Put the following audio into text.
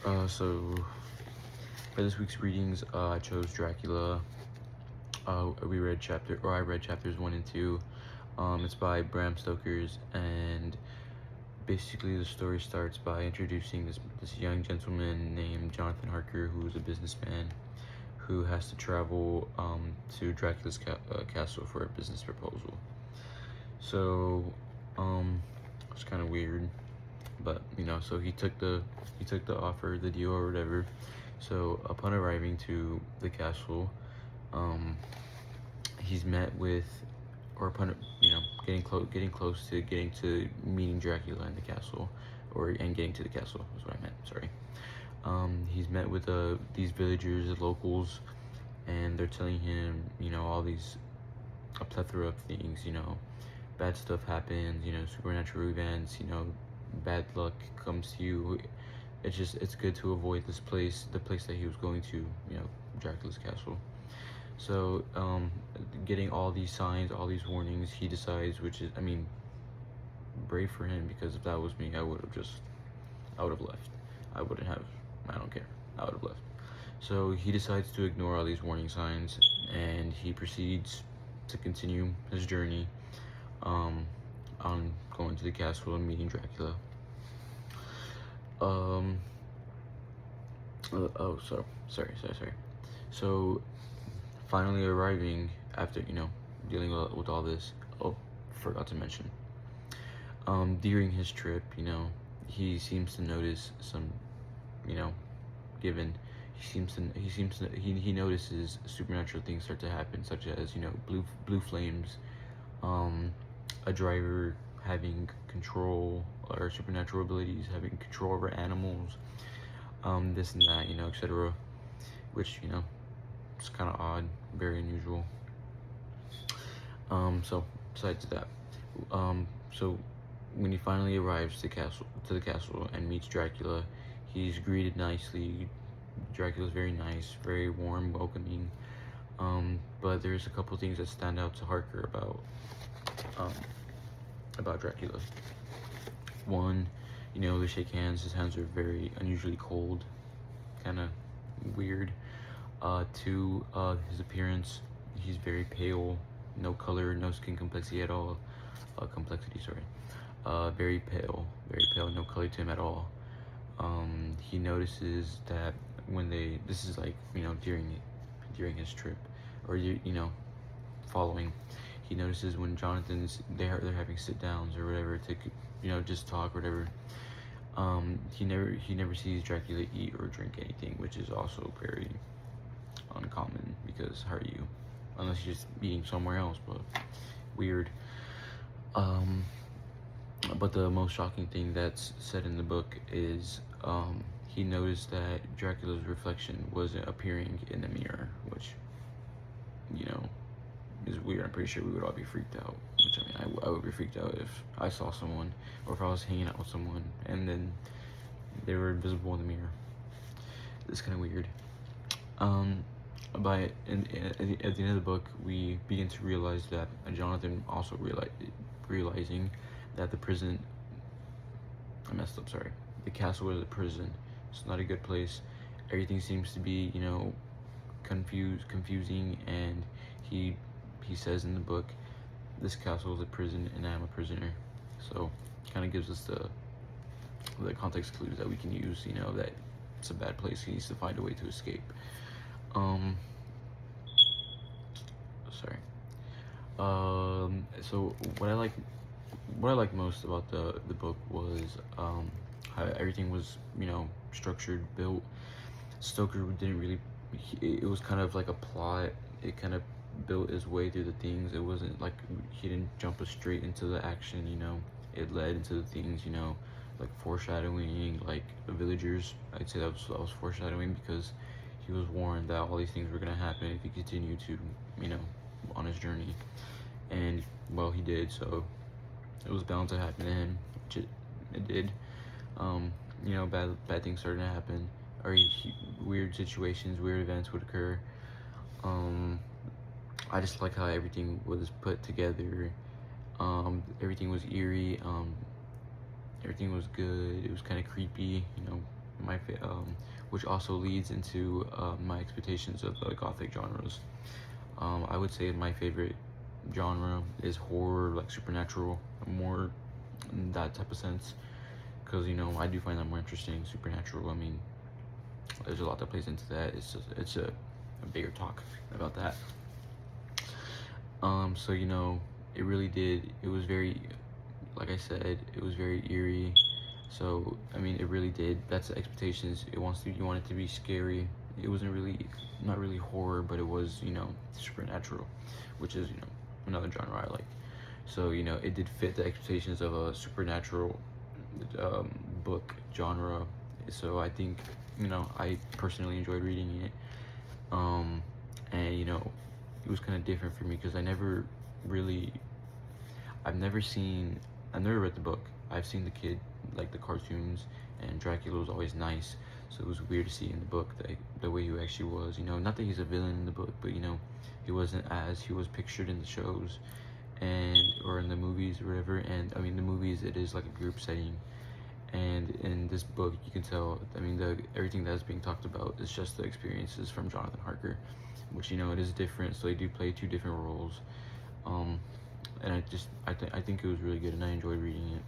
So for this week's readings, I chose Dracula. I read chapters 1 and 2. It's by Bram Stoker's, and basically the story starts by introducing this young gentleman named Jonathan Harker, who is a businessman who has to travel to Dracula's castle for a business proposal. So it's kind of weird, but so he took the offer, the deal, or whatever. So upon arriving to the castle, um, he's met with, or upon getting close to getting to meeting Dracula in the castle, and getting to the castle is what I meant. Sorry. He's met with these villagers, the locals, and they're telling him, all these a plethora of things. Bad stuff happens. Supernatural events. Bad luck comes to you. It's good to avoid this place, the place that he was going to. Dracula's castle. So, getting all these signs, all these warnings, he decides, which is, brave for him, because if that was me, I would have left. I wouldn't have, I don't care. I would have left. So he decides to ignore all these warning signs, and he proceeds to continue his journey, on going to the castle and meeting Dracula. Sorry. So, finally arriving after, dealing with all this. Oh, forgot to mention. During his trip, he seems to notice some, given he notices supernatural things start to happen, such as blue flames, a driver having control, or supernatural abilities, having control over animals, this and that, etc. Which it's kind of odd, very unusual. So besides that, so when he finally arrives to the castle and meets Dracula, he's greeted nicely. Dracula's very nice, very warm, welcoming. But there's a couple things that stand out to Harker about Dracula. One, they shake hands. His hands are very unusually cold, kind of weird. Two, his appearance. He's very pale, no color, no skin complexity at all. Very pale, no color to him at all. He notices that this is like, during his trip, or following, he notices when they're having sit downs or whatever to just talk or whatever. He never sees Dracula eat or drink anything, which is also very uncommon, because how are you, unless you're just eating somewhere else, but weird. But the most shocking thing that's said in the book is, he noticed that Dracula's reflection wasn't appearing in the mirror, which is weird. I'm pretty sure we would all be freaked out. Which, I would be freaked out if I saw someone, or if I was hanging out with someone and then they were invisible in the mirror. It's kind of weird. At the end of the book, we begin to realize that Jonathan also realizing that the prison. I messed up. Sorry. The castle is a prison. It's not a good place. Everything seems to be, confusing, and he says in the book, this castle is a prison and I'm a prisoner. So kind of gives us the context clues that we can use, that it's a bad place. He needs to find a way to escape. Sorry. So what I like most about the book was how everything was, structured, built. Stoker didn't really. It was kind of like a plot. It kind of built his way through the things. It wasn't like he didn't jump straight into the action. It led into the things. Like foreshadowing, like the villagers. I'd say that was foreshadowing, because he was warned that all these things were gonna happen if he continued to, on his journey. And well, he did. So it was bound to happen to him, which it did. Bad things started to happen, or weird situations, weird events would occur. I just like how everything was put together. Everything was eerie. Everything was good. It was kind of creepy. which also leads into my expectations of the gothic genres. I would say my favorite genre is horror, like supernatural, more in that type of sense, because I do find that more interesting. Supernatural, I mean, there's a lot that plays into that. It's a bigger talk about that. So it really did. It was very, like I said, it was very eerie. So I mean, it really did. That's the expectations. You want it to be scary. It wasn't really, not really horror, but it was supernatural, which is another genre I like. So it did fit the expectations of a supernatural book genre. So I think I personally enjoyed reading it. And it was kind of different for me because really I've never seen, I've never read the book. I've seen the kid, like the cartoons, and Dracula was always nice. So it was weird to see in the book the way he actually was. Not that he's a villain in the book, but he wasn't as he was pictured in the shows and or in the movies or whatever. And I mean, the movies, it is like a group setting, and in this book you can tell, I mean, everything that's being talked about is just the experiences from Jonathan Harker, which it is different. So they do play two different roles. And I think it was really good, and I enjoyed reading it.